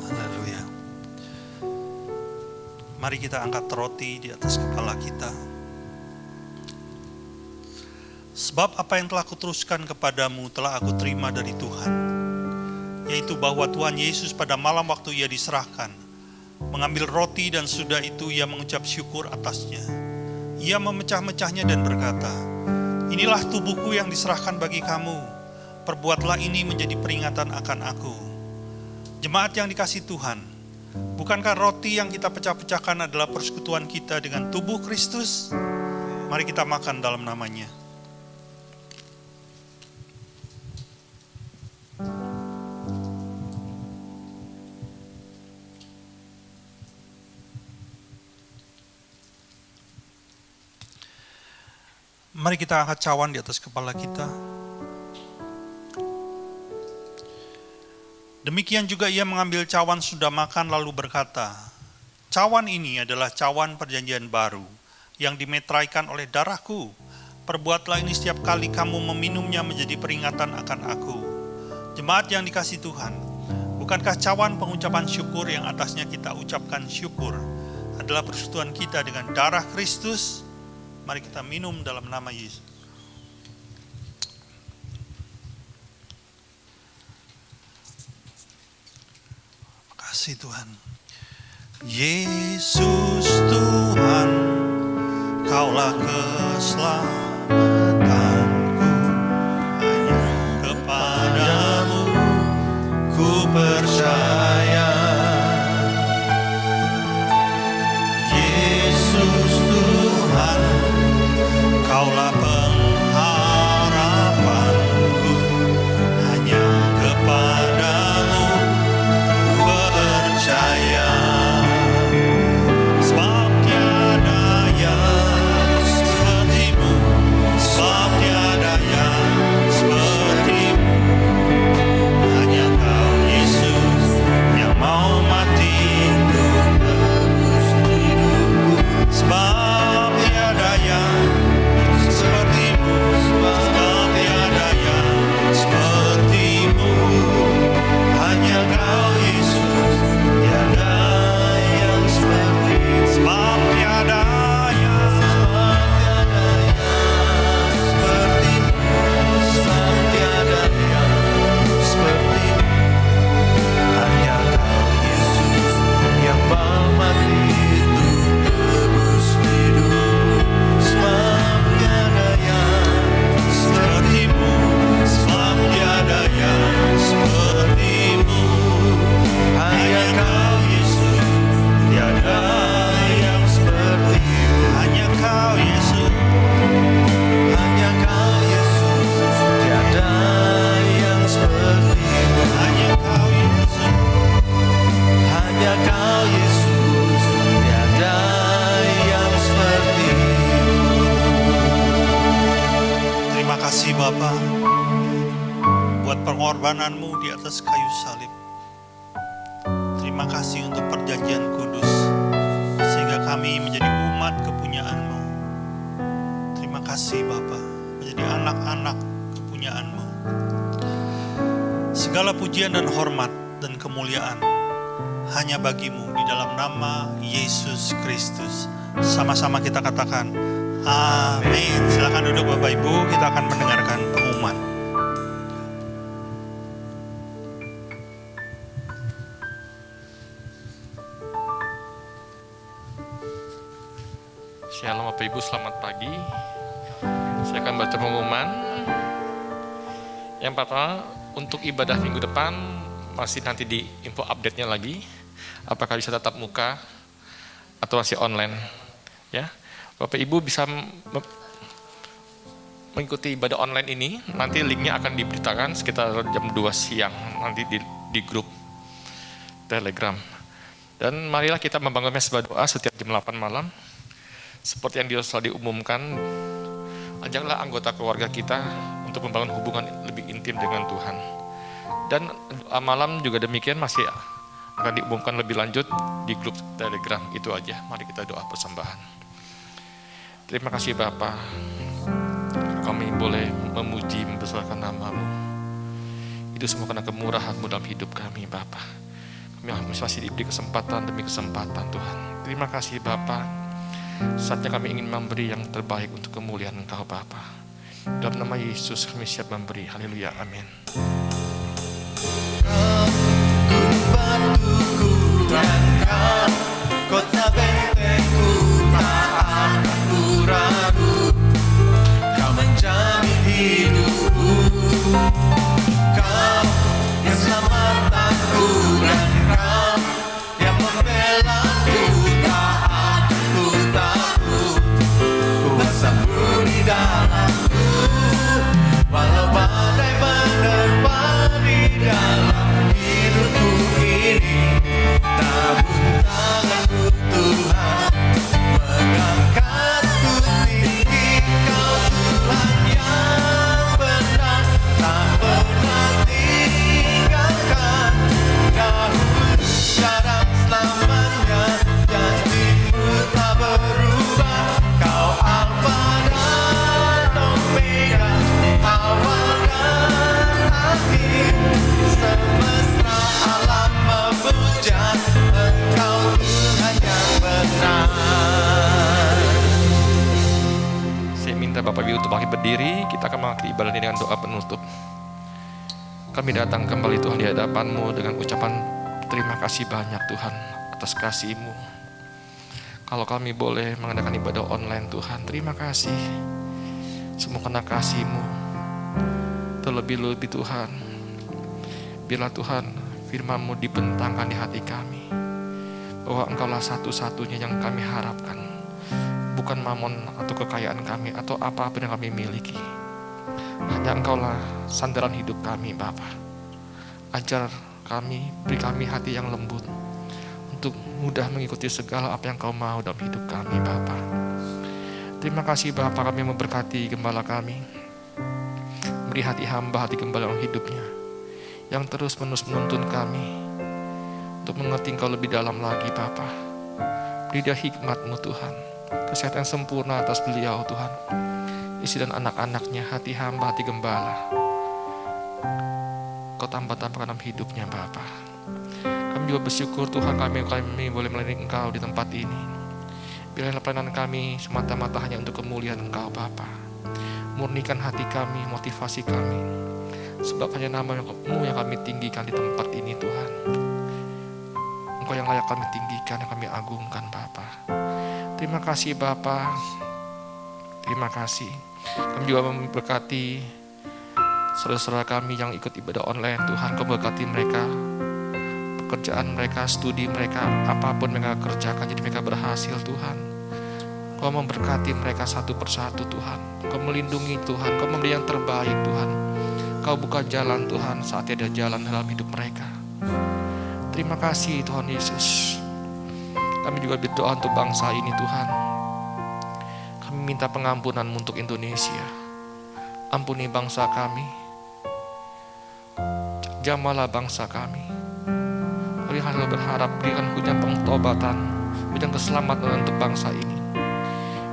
Haleluya. Mari kita angkat roti di atas kepala kita. Sebab apa yang telah kuteruskan kepadamu telah aku terima dari Tuhan, yaitu bahwa Tuhan Yesus pada malam waktu ia diserahkan, mengambil roti dan sudah itu ia mengucap syukur atasnya. Ia memecah-mecahnya dan berkata, inilah tubuhku yang diserahkan bagi kamu, perbuatlah ini menjadi peringatan akan aku. Jemaat yang dikasihi Tuhan, bukankah roti yang kita pecah-pecahkan adalah persekutuan kita dengan tubuh Kristus? Mari kita makan dalam namanya. Mari kita angkat cawan di atas kepala kita. Demikian juga ia mengambil cawan sudah makan lalu berkata, cawan ini adalah cawan perjanjian baru yang dimeteraikan oleh darahku. Perbuatlah ini setiap kali kamu meminumnya menjadi peringatan akan aku. Jemaat yang dikasihi Tuhan, bukankah cawan pengucapan syukur yang atasnya kita ucapkan syukur adalah persekutuan kita dengan darah Kristus? Mari kita minum dalam nama Yesus. Makasih Tuhan. Yesus Tuhan, Kaulah keselamatanku, hanya kepadamu ku percaya. Yesus Tuhan, Kaulah pengharapanku, hanya kepadamu ku percaya. Sebab tiada yang seperti-Mu, Kau Yesus, tiada yang seperti-Mu. Terima kasih Bapa buat pengorbanan-Mu di atas kayu salib. Terima kasih untuk perjanjian kudus sehingga kami menjadi umat kepunyaan-Mu. Terima kasih Bapa, menjadi anak-anak kepunyaan-Mu. Segala pujian dan hormat dan kemuliaan hanya bagi-Mu di dalam nama Yesus Kristus. Sama-sama kita katakan amin. Silakan duduk Bapak Ibu, kita akan mendengarkan pengumuman. Shalom Bapak Ibu, selamat pagi. Saya akan baca pengumuman. Yang pertama, untuk ibadah minggu depan masih nanti di info update-nya lagi. Apakah bisa tatap muka atau masih online? Ya, Bapak Ibu bisa mengikuti ibadah online ini. Nanti linknya akan diberitakan sekitar jam 2 siang nanti di grup Telegram. Dan marilah kita membangun mesbah doa setiap jam 8 malam. Seperti yang sudah diumumkan, ajaklah anggota keluarga kita untuk membangun hubungan lebih intim dengan Tuhan. Dan doa malam juga demikian masih akan diumumkan lebih lanjut di grup Telegram. Itu aja, mari kita doa persembahan. Terima kasih Bapa, kami boleh memuji membesarkan nama-Mu. Itu semua karena kemurahan-Mu dalam hidup kami Bapa. Kami masih diberi kesempatan demi kesempatan Tuhan. Terima kasih Bapa. Saatnya kami ingin memberi yang terbaik untuk kemuliaan Engkau Bapa. Dalam nama Yesus kami siap memberi. Haleluya, amin. Batuku dan Kau, kota bentengku tak akan ku ragu. Kau menjamin hidupku, Kau yang selamat aku, dan Kau yang membelaku. Tak akan ku takut, ku bersambut di dalam-Mu. Walau badai menerpa di dalam hidupku ini, namun tangan-Mu Tuhan mengangkatku tinggi. Kau Tuhan yang benar, tak pernah tinggalkan. Dahulu sekarang selamanya, janji-Mu tak berubah. Kau Alfa dan Omega, awal dan akhir. Semesta alam memuja Engkau Tuhan yang benar. Saya minta Bapak Ibu untuk bangkit berdiri. Kita akan mengakhiri ibadah ini dengan doa penutup. Kami datang kembali Tuhan di hadapan-Mu dengan ucapan terima kasih banyak Tuhan atas kasih-Mu. Kalau kami boleh mengadakan ibadah online Tuhan, terima kasih. Semua karena kasih-Mu. Terlebih-lebih Tuhan, biarlah Tuhan firman-Mu dibentangkan di hati kami, bahwa Engkaulah satu-satunya yang kami harapkan, bukan mamon atau kekayaan kami atau apapun yang kami miliki. Hanya Engkaulah sandaran hidup kami Bapa. Ajar kami, beri kami hati yang lembut untuk mudah mengikuti segala apa yang Kau mau dalam hidup kami Bapa. Terima kasih Bapa, kami memberkati gembala kami, beri hati hamba, hati gembala dalam hidupnya, yang terus menerus menuntun kami untuk mengerti Engkau lebih dalam lagi Bapa. Beri dia hikmat-Mu Tuhan, kesehatan yang sempurna atas beliau Tuhan, istri dan anak-anaknya, hati hamba, hati gembala. Kau tambah-tambahkan dalam hidupnya Bapa. Kami juga bersyukur Tuhan, kami boleh melayani Engkau di tempat ini. Biarlah pelayanan kami semata-mata hanya untuk kemuliaan Engkau Bapa. Murnikan hati kami, motivasi kami, sebab hanya nama-Mu yang kami tinggikan di tempat ini Tuhan. Engkau yang layak kami tinggikan, yang kami agungkan Bapa. Terima kasih Bapa. Terima kasih. Kami juga memberkati saudara-saudara kami yang ikut ibadah online Tuhan. Kau berkati mereka, pekerjaan mereka, studi mereka, apapun mereka kerjakan, jadi mereka berhasil Tuhan. Kau memberkati mereka satu persatu Tuhan. Kau melindungi Tuhan, Kau memberi yang terbaik Tuhan. Kau buka jalan Tuhan saat ada jalan dalam hidup mereka. Terima kasih Tuhan Yesus. Kami juga berdoa untuk bangsa ini Tuhan. Kami minta pengampunan untuk Indonesia. Ampuni bangsa kami. Jamalah bangsa kami. Kami hanya berharap berikan hujan pengtobatan, hujan keselamatan untuk bangsa ini.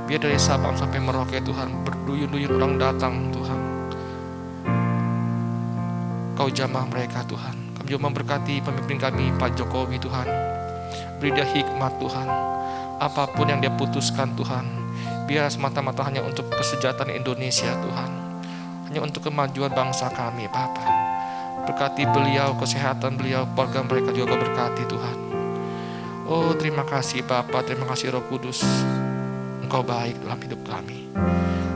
Biar dari Sabang sampai Merauke Tuhan, berduyun-duyun orang datang Tuhan. Kau jamah mereka Tuhan. Kami juga memberkati pemimpin kami Pak Jokowi Tuhan. Beri dia hikmat Tuhan. Apapun yang dia putuskan Tuhan, biar semata-mata hanya untuk kesejahteraan Indonesia Tuhan. Hanya untuk kemajuan bangsa kami Bapa. Berkati beliau, kesehatan beliau, keluarga mereka juga kau berkati Tuhan. Oh terima kasih Bapa, terima kasih Roh Kudus. Engkau baik dalam hidup kami.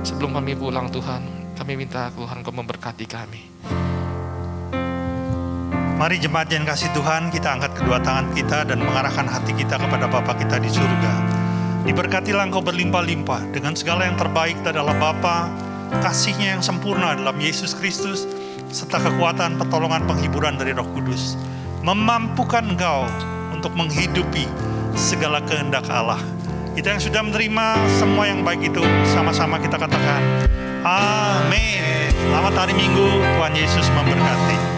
Sebelum kami pulang Tuhan, kami minta Tuhan Kau memberkati kami. Mari jemaat yang kasih Tuhan, kita angkat kedua tangan kita dan mengarahkan hati kita kepada Bapa kita di surga. Diberkatilah Engkau berlimpah-limpah dengan segala yang terbaik adalah Bapa, kasih-Nya yang sempurna dalam Yesus Kristus, serta kekuatan, pertolongan, penghiburan dari Roh Kudus, memampukan Engkau untuk menghidupi segala kehendak Allah. Kita yang sudah menerima semua yang baik itu, sama-sama kita katakan, Amin. Selamat hari Minggu, Tuhan Yesus memberkati.